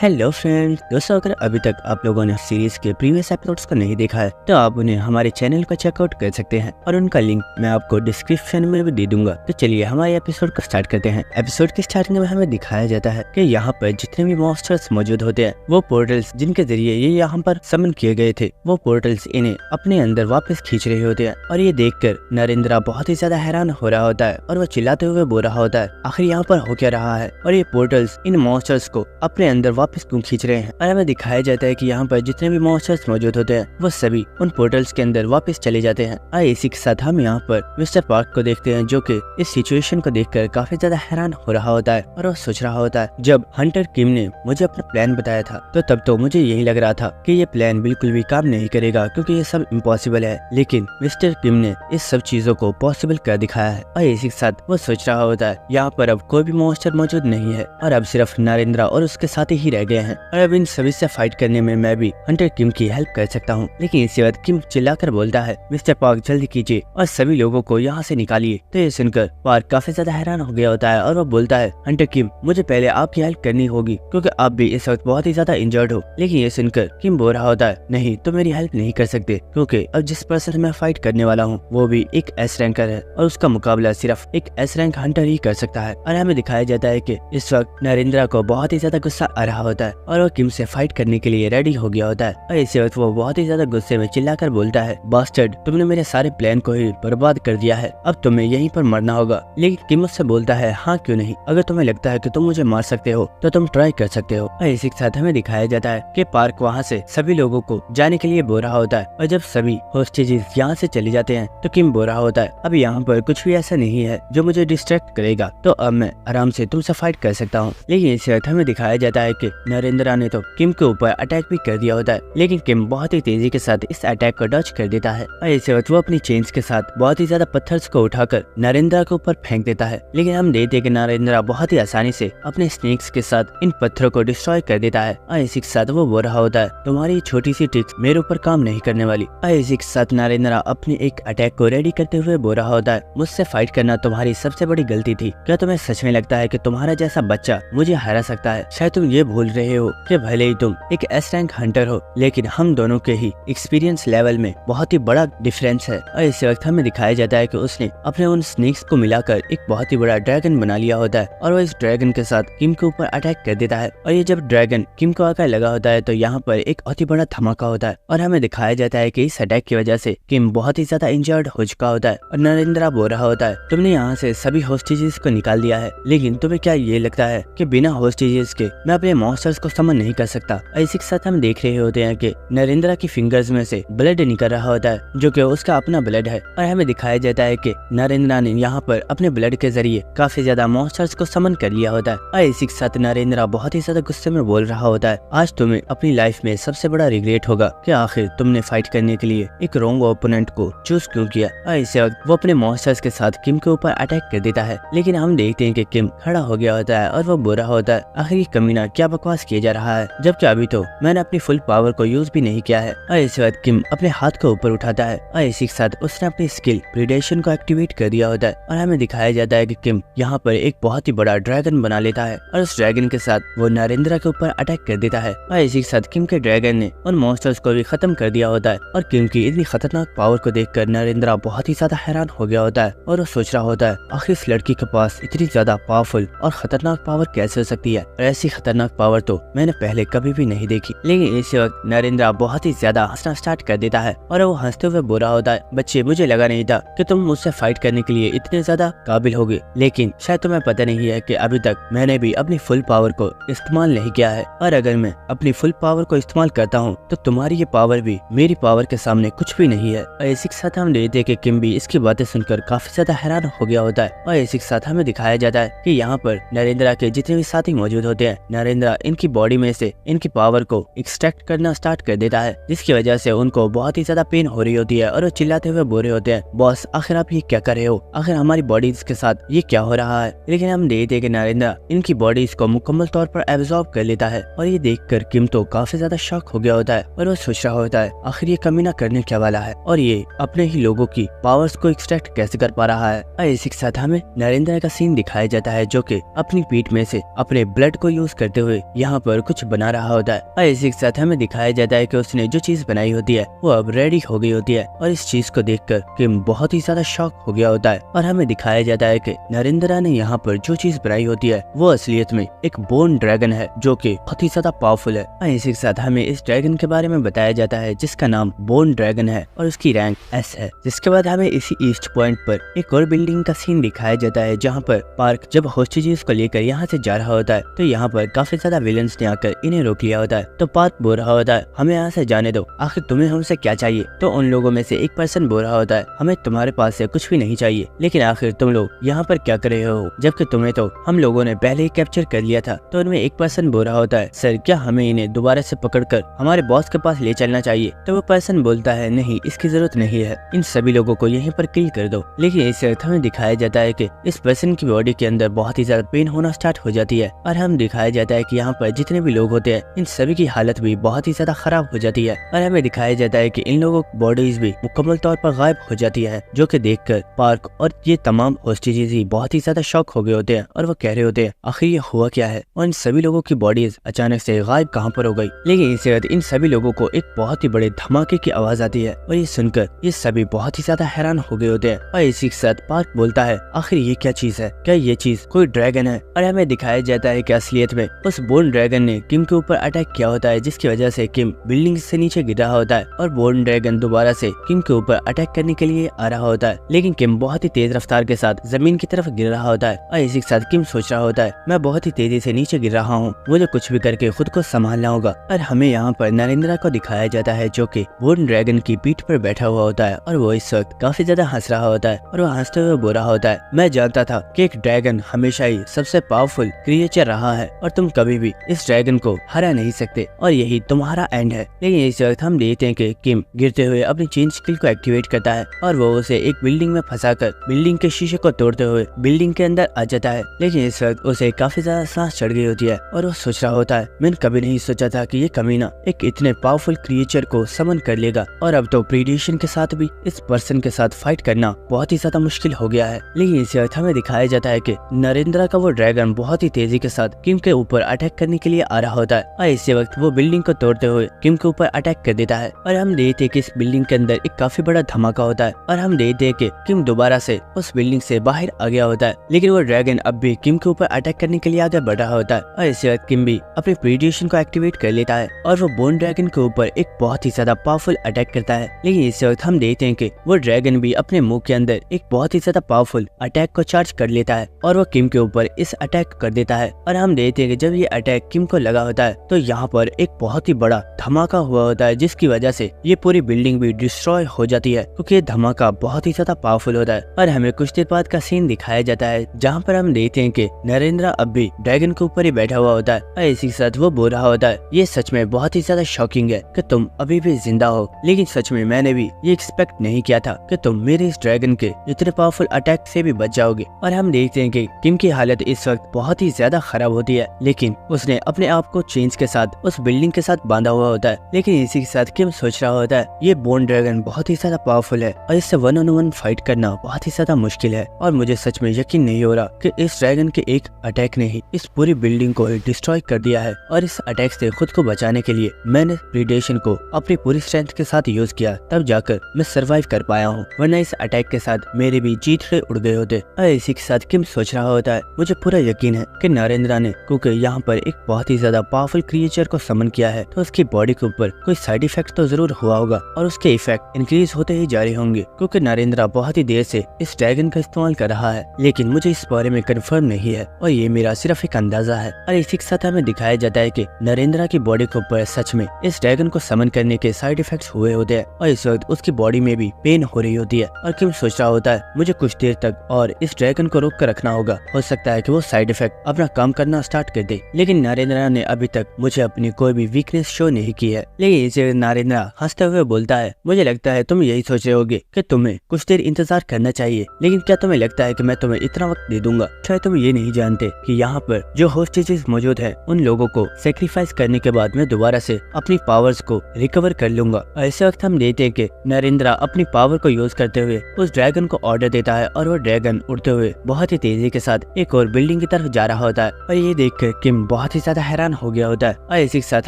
Hello friends, दोस्तों अगर अभी तक आप लोगों ने सीरीज के प्रीवियस एपिसोड्स को नहीं देखा है तो आप उन्हें हमारे चैनल को चेकआउट कर सकते हैं और उनका लिंक मैं आपको डिस्क्रिप्शन में भी दे दूंगा। तो चलिए हमारे एपिसोड को स्टार्ट करते हैं। एपिसोड की स्टार्टिंग में हमें दिखाया जाता है कि यहाँ पर जितने भी मॉन्स्टर्स मौजूद होते हैं वो पोर्टल्स जिनके जरिए ये यहाँ पर समन किए गए थे वो पोर्टल्स इन्हें अपने अंदर वापस खींच रहे होते हैं। और ये देखकर नरेंद्र बहुत ही ज्यादा हैरान हो रहा होता है और वो चिल्लाते हुए बोल रहा होता है आखिर यहाँ पर हो क्या रहा है और ये पोर्टल्स इन मॉन्स्टर्स को अपने अंदर वापस क्यों खींच रहे हैं। और हमें दिखाया जाता है कि यहाँ पर जितने भी मॉन्स्टर्स मौजूद होते हैं वो सभी उन पोर्टल्स के अंदर वापस चले जाते हैं। और इसी के साथ हम यहाँ पर मिस्टर पार्क को देखते हैं जो कि इस सिचुएशन को देखकर काफी ज्यादा हैरान हो रहा होता है और वो सोच रहा होता है जब हंटर किम ने मुझे अपना प्लान बताया था तो तब तो मुझे यही लग रहा था कि ये प्लान बिल्कुल भी काम नहीं करेगा क्योंकि ये सब इम्पॉसिबल है, लेकिन मिस्टर किम ने इस सब चीजों को पॉसिबल कर दिखाया है। और इसी के साथ वो सोच रहा होता है यहाँ पर अब कोई भी मॉन्स्टर मौजूद नहीं है और अब सिर्फ नरेंद्र और उसके साथी ही रह गए हैं और अब इन सभी से फाइट करने में मैं भी हंटर किम की हेल्प कर सकता हूँ। लेकिन इसी वक्त किम चिल्लाकर बोलता है मिस्टर पार्क जल्दी कीजिए और सभी लोगों को यहाँ से निकालिए। तो ये सुनकर पार्क काफी ज्यादा हैरान हो गया होता है और वो बोलता है हंटर किम मुझे पहले आपकी हेल्प करनी होगी क्योंकि आप भी इस वक्त बहुत ही ज्यादा इंजर्ड हो। लेकिन ये सुनकर किम बोल रहा होता है नहीं तो मेरी हेल्प नहीं कर सकते क्योंकि अब जिस पर्सन मैं फाइट करने वाला हूँ वो भी एक एस रैंकर है और उसका मुकाबला सिर्फ एक एस रैंक हंटर ही कर सकता है। और हमें दिखाया जाता है कि इस वक्त नरेंद्र को बहुत ही ज्यादा गुस्सा आ रहा होता है और वो किम से फाइट करने के लिए रेडी हो गया होता है। और इसी वक्त वो बहुत ही ज्यादा गुस्से में चिल्लाकर बोलता है बास्टर्ड तुमने मेरे सारे प्लान को ही बर्बाद कर दिया है, अब तुम्हें यहीं पर मरना होगा। लेकिन किम उससे बोलता है हाँ क्यों नहीं, अगर तुम्हें लगता है कि तुम मुझे मार सकते हो तो तुम ट्राई कर सकते हो। और इसी के साथ हमें दिखाया जाता है कि पार्क वहाँ से सभी लोगों को जाने के लिए बोल रहा होता है और जब सभी होस्टेजेस यहाँ से चले जाते हैं तो किम बोल रहा होता है अब यहाँ पर कुछ भी ऐसा नहीं है जो मुझे डिस्ट्रैक्ट करेगा, तो अब मैं आराम से तुमसे फाइट कर सकता हूँ। लेकिन इसी वक्त हमें दिखाया जाता है कि नरेंद्र ने तो किम के ऊपर अटैक भी कर दिया होता है, लेकिन किम बहुत ही तेजी के साथ इस अटैक को डॉज कर देता है। और इसी वक्त वो अपनी चेन्स के साथ बहुत ही ज्यादा पत्थर्स को उठाकर नरेंद्र के ऊपर फेंक देता है। लेकिन हम देखते हैं कि नरेंद्र बहुत ही आसानी से अपने स्नेक्स के साथ इन पत्थरों को डिस्ट्रॉय कर देता है। और इसी के साथ वो बोल रहा होता है तुम्हारी छोटी सी ट्रिक्स मेरे ऊपर काम नहीं करने वाली। और इसी के साथ नरेंद्र अपने एक अटैक को रेडी करते हुए बोल रहा होता है मुझसे फाइट करना तुम्हारी सबसे बड़ी गलती थी, क्या तुम्हें सच में लगता है कि तुम्हारा जैसा बच्चा मुझे हरा सकता है? शायद तुम ये भूल रहे हो कि भले ही तुम एक एस रैंक हंटर हो लेकिन हम दोनों के ही एक्सपीरियंस लेवल में बहुत ही बड़ा डिफरेंस है। और इस वक्त हमें दिखाया जाता है कि उसने अपने उन स्नेक्स को मिलाकर एक बहुत ही बड़ा ड्रैगन बना लिया होता है और वो इस ड्रैगन के साथ किम के ऊपर अटैक कर देता है। और ये जब ड्रैगन किम को आकर लगा होता है तो यहाँ पर एक बहुत ही बड़ा धमाका होता है और हमें दिखाया जाता है कि इस अटैक की वजह से किम बहुत ही ज्यादा इंजर्ड हो चुका होता है। और नरेंद्र बोल रहा होता है तुमने यहाँ से सभी होस्टेजेस को निकाल दिया है, लेकिन तुम्हें क्या ये लगता है कि बिना होस्टेजेस के मैं अपने मॉन्स्टर्स को समन नहीं कर सकता? और इसी के साथ हम देख रहे होते हैं कि नरेंद्र की फिंगर्स में से ब्लड निकल रहा होता है जो कि उसका अपना ब्लड है। और हमें दिखाया जाता है कि नरेंद्र ने यहाँ पर अपने ब्लड के जरिए काफी ज्यादा मॉन्स्टर्स को समन कर लिया होता है। और इसी के साथ नरेंद्र बहुत ही ज्यादा गुस्से में बोल रहा होता है आज तुम्हें अपनी लाइफ में सबसे बड़ा रिग्रेट होगा कि आखिर तुमने फाइट करने के लिए एक रॉन्ग ओपोनेंट को चूज क्यों किया। और इसी वक्त वो अपने मॉन्स्टर्स के साथ किम के ऊपर अटैक कर देता है, लेकिन हम देखते हैं कि किम खड़ा हो गया होता है और वो बोल रहा होता है आखिर ये कमीना क्या बकवास किया जा रहा है, जबकि अभी तो मैंने अपनी फुल पावर को यूज भी नहीं किया है। और इस वक्त किम अपने हाथ को ऊपर उठाता है और इसी के साथ उसने अपनी स्किल प्रीडेशन को एक्टिवेट कर दिया होता है। और हमें दिखाया जाता है कि किम यहाँ पर एक बहुत ही बड़ा ड्रैगन बना लेता है और उस ड्रैगन के साथ वो नरेंद्र के ऊपर अटैक कर देता है। और इसी के साथ किम के ड्रैगन ने उन मॉन्स्टर्स को भी खत्म कर दिया होता है। और किम की इतनी खतरनाक पावर को देखकर नरेंद्र बहुत ही ज्यादा हैरान हो गया होता है और वो सोच रहा होता है आखिर इस लड़की के पास इतनी ज्यादा पावरफुल और खतरनाक पावर कैसे हो सकती है, और ऐसी खतरनाक पावर तो मैंने पहले कभी भी नहीं देखी। लेकिन इसी वक्त नरेंद्र बहुत ही ज्यादा हंसना स्टार्ट कर देता है और वो हंसते हुए बोल रहा होता है बच्चे मुझे लगा नहीं था कि तुम मुझसे फाइट करने के लिए इतने ज्यादा काबिल होगे, लेकिन शायद तुम्हें पता नहीं है कि अभी तक मैंने भी अपनी फुल पावर को इस्तेमाल नहीं किया है, और अगर मैं अपनी फुल पावर को इस्तेमाल करता हूँ तो तुम्हारी ये पावर भी मेरी पावर के सामने कुछ भी नहीं है। और इसी के साथ हम देखते हैं कि किम भी इसकी बातें सुनकर काफी ज्यादा हैरान हो गया होता है। और इसी के साथ हमें दिखाया जाता है कि यहाँ पर नरेंद्र के जितने भी साथी मौजूद होते हैं नरेंद्र इनकी बॉडी में से इनकी पावर को एक्सट्रैक्ट करना स्टार्ट कर देता है, जिसकी वजह से उनको बहुत ही ज्यादा पेन हो रही होती है और वो चिल्लाते हुए बोल रहे होते हैं बॉस आखिर आप ये क्या कर रहे हो, आखिर हमारी बॉडीज के साथ ये क्या हो रहा है। लेकिन हम देखते हैं कि नरेंद्र इनकी बॉडीज को मुकम्मल तौर पर एब्जॉर्ब कर लेता है और ये देखकर किम तो काफी ज्यादा शॉक हो गया होता है और वो सोच रहा होता है आखिर ये कमीना करने क्या वाला है और ये अपने ही लोगों की पावर्स को एक्सट्रैक्ट कैसे कर पा रहा है। और इसी के साथ हमें नरेंद्र का सीन दिखाया जाता है जो कि अपनी पीठ में से अपने ब्लड को यूज करते हुए यहाँ पर कुछ बना रहा होता है और इसी के साथ हमें दिखाया जाता है कि उसने जो चीज बनाई होती है वो अब रेडी हो गई होती है। और इस चीज को देखकर किम बहुत ही ज्यादा शॉक हो गया होता है और हमें दिखाया जाता है कि नरेंद्रा ने यहाँ पर जो चीज बनाई होती है वो असलियत में एक बोन ड्रैगन है जो कि बहुत ही ज्यादा पावरफुल है। और इसी के साथ हमें इस ड्रैगन के बारे में बताया जाता है जिसका नाम बोन ड्रैगन है और उसकी रैंक S है। जिसके बाद हमें इसी ईस्ट पॉइंट पर एक और बिल्डिंग का सीन दिखाया जाता है जहाँ पर पार्क जब होस्टेजेस को लेकर यहाँ से जा रहा होता है तो यहाँ पर काफी ज्यादा विलन्स ने आकर इन्हें रोक लिया होता है। तो पार्क बोल रहा होता है हमें यहाँ से जाने दो, आखिर तुम्हें हमसे क्या चाहिए। तो उन लोगों में से एक पर्सन बोल रहा होता है हमें तुम्हारे पास से कुछ भी नहीं चाहिए, लेकिन आखिर तुम लोग यहाँ पर क्या कर रहे हो जबकि तुम्हें तो हम लोगों ने पहले ही कैप्चर कर लिया था। तो उनमें एक पर्सन बोल रहा होता है सर क्या हमें इन्हें दोबारा से पकड़कर हमारे बॉस के पास ले चलना चाहिए। तो वो पर्सन बोलता है नहीं, इसकी जरूरत नहीं है, इन सभी लोगों को यहीं पर किल कर दो। लेकिन इस वक्त हमें दिखाया जाता है कि इस पर्सन की बॉडी के अंदर बहुत ही ज्यादा पेन होना स्टार्ट हो जाती है और हम दिखाया जाता है कि यहाँ पर जितने भी लोग होते हैं इन सभी की हालत भी बहुत ही ज्यादा खराब हो जाती है। और हमें दिखाया जाता है कि इन लोगों की बॉडीज भी मुकम्मल तौर पर गायब हो जाती है, जो कि देखकर पार्क और ये तमाम होस्टेजेस ही बहुत ही ज्यादा शॉक हो गए होते हैं और वो कह रहे होते हैं आखिर ये हुआ क्या है और इन सभी लोगों की बॉडीज अचानक से गायब कहाँ पर हो गई। लेकिन इसी वक्त इन सभी लोगों को एक बहुत ही बड़े धमाके की आवाज आती है और ये सुनकर ये सभी बहुत ही ज्यादा हैरान हो गए होते हैं। और इसी के साथ पार्क बोलता है आखिर ये क्या चीज है, क्या ये चीज कोई ड्रैगन है। और हमें दिखाया जाता है कि असलियत में उस बोन ड्रैगन ने किम के ऊपर अटैक किया होता है जिसकी वजह से किम बिल्डिंग से नीचे गिर रहा होता है और बोन ड्रैगन दोबारा से किम के ऊपर अटैक करने के लिए आ रहा होता है। लेकिन किम बहुत ही तेज रफ्तार के साथ जमीन की तरफ गिर रहा होता है और इसी के साथ किम सोच रहा होता है मैं बहुत ही तेजी से नीचे गिर रहा हूँ, मुझे कुछ भी करके खुद को संभालना होगा। और हमें यहाँ पर नरेंद्रा को दिखाया जाता है जो कि बोन ड्रैगन की पीठ पर बैठा हुआ होता है और वो इस वक्त काफी ज्यादा हंस रहा होता है और वो हंसते हुए बोल रहा होता है मैं जानता था कि एक ड्रैगन हमेशा ही सबसे पावरफुल क्रिएचर रहा है और तुम कभी भी इस ड्रैगन को हरा नहीं सकते और यही तुम्हारा एंड है। लेकिन इस वक्त हम देखते हैं कि किम गिरते हुए अपनी चेंज स्किल को एक्टिवेट करता है और वो उसे एक बिल्डिंग में फंसाकर बिल्डिंग के शीशे को तोड़ते हुए बिल्डिंग के अंदर आ जाता है। लेकिन इस वक्त उसे काफी ज्यादा सांस चढ़ गई होती है और वो सोच रहा होता है मैंने कभी नहीं सोचा था कि ये कमीना एक इतने पावरफुल क्रिएचर को समन कर लेगा और अब तो प्रीडेशन के साथ भी इस पर्सन के साथ फाइट करना बहुत ही ज्यादा मुश्किल हो गया है। लेकिन इस वक्त हमें दिखाया जाता है कि नरेंद्रा का वो ड्रैगन बहुत ही तेजी के साथ किम के ऊपर अटैक करने के लिए आ रहा होता है और इसी वक्त वो बिल्डिंग को तोड़ते हुए किम के ऊपर अटैक कर देता है। और हम देखते हैं कि इस बिल्डिंग के अंदर एक काफी बड़ा धमाका होता है और हम देखते हैं कि किम दोबारा से उस बिल्डिंग से बाहर आ गया होता है। लेकिन वो ड्रैगन अब भी किम के ऊपर अटैक करने के लिए आगे बढ़ रहा होता है और इसी वक्त किम भी अपने प्रीडेशन को एक्टिवेट कर लेता है और वो बोन ड्रैगन के ऊपर एक बहुत ही ज्यादा पावरफुल अटैक करता है। लेकिन इस वक्त हम देखते हैं कि वो ड्रैगन भी अपने मुंह के अंदर एक बहुत ही ज्यादा पावरफुल अटैक को चार्ज कर लेता है और वो किम के ऊपर इस अटैक कर देता है। और हम देखते हैं कि जब ये अटैक किम को लगा होता है तो यहाँ पर एक बहुत ही बड़ा धमाका हुआ होता है जिसकी वजह से ये पूरी बिल्डिंग भी डिस्ट्रॉय हो जाती है क्योंकि ये धमाका बहुत ही ज्यादा पावरफुल होता है। और हमें कुछ देर बाद का सीन दिखाया जाता है जहाँ पर हम देखते हैं कि नरेंद्रा अब भी ड्रैगन के ऊपर ही बैठा हुआ होता है और इसी के साथ वो बोल रहा होता है ये सच में बहुत ही ज्यादा शॉकिंग है कि तुम अभी भी जिंदा हो, लेकिन सच में मैंने भी ये एक्सपेक्ट नहीं किया था कि तुम मेरे इस ड्रैगन के इतने पावरफुल अटैक से भी बच जाओगे। और हम देखते हैं कि किम की हालत इस वक्त बहुत ही ज्यादा खराब होती है, लेकिन उसने अपने आप को चेंज के साथ उस बिल्डिंग के साथ बांधा हुआ होता है। लेकिन इसी के साथ किम सोच रहा होता है ये बोन ड्रैगन बहुत ही ज्यादा पावरफुल है और इससे 1-on-1 फाइट करना बहुत ही ज्यादा मुश्किल है और मुझे सच में यकीन नहीं हो रहा कि इस ड्रैगन के एक अटैक ने ही इस पूरी बिल्डिंग को डिस्ट्रॉय कर दिया है। और इस अटैक से खुद को बचाने के लिए मैंने प्रीडेशन को अपनी पूरी स्ट्रेंथ के साथ यूज किया, तब जाकर मैं सरवाइव कर पाया हूँ, वरना इस अटैक के साथ मेरे भी चीथड़े उड़ गए होते। और इसी के साथ किम सोच रहा होता है मुझे पूरा यकीन है कि नरेंद्रा ने क्योंकि यहाँ पर एक बहुत ही ज्यादा पावरफुल क्रिएचर को समन किया है तो उसकी बॉडी के ऊपर कोई साइड इफेक्ट तो जरूर हुआ होगा और उसके इफेक्ट इंक्रीज होते ही जा रहे होंगे क्योंकि नरेंद्रा बहुत ही देर से इस ड्रैगन का इस्तेमाल कर रहा है। लेकिन मुझे इस बारे में कंफर्म नहीं है और ये मेरा सिर्फ एक अंदाजा है। और इसी के साथ हमें दिखाया जाता है कि नरेंद्रा की बॉडी के ऊपर सच में इस ड्रैगन को समन करने के साइड इफेक्ट्स हुए होते हैं और इस वक्त उसकी बॉडी में भी पेन हो रही होती है। और किम सोच रहा होता है मुझे कुछ देर तक और इस ड्रैगन को रोक कर रखना होगा, हो सकता है कि वो साइड इफेक्ट अपना काम करना स्टार्ट कर दे। लेकिन नरेंद्रा ने अभी तक मुझे अपनी कोई भी वीकनेस शो नहीं की है। लेकिन इसे नरेंद्रा हंसते हुए बोलता है मुझे लगता है तुम यही सोच रहे होगे कि तुम्हें कुछ देर इंतजार करना चाहिए, लेकिन क्या तुम्हें लगता है कि मैं तुम्हें इतना वक्त दे दूंगा? शायद तुम ये नहीं जानते कि यहाँ पर जो होस्टेजेस मौजूद है उन लोगों को सेक्रीफाइस करने के बाद मैं दोबारा से अपनी पावर्स को रिकवर कर लूंगा। ऐसे वक्त हम देखते हैं कि नरेंद्रा अपनी पावर को यूज करते हुए उस ड्रैगन को ऑर्डर देता है और वो ड्रैगन उड़ते हुए बहुत ही तेजी के साथ एक और बिल्डिंग की तरफ जा रहा होता है। और ये देखकर किम बहुत बहुत ही ज्यादा हैरान हो गया होता है। और इसी के साथ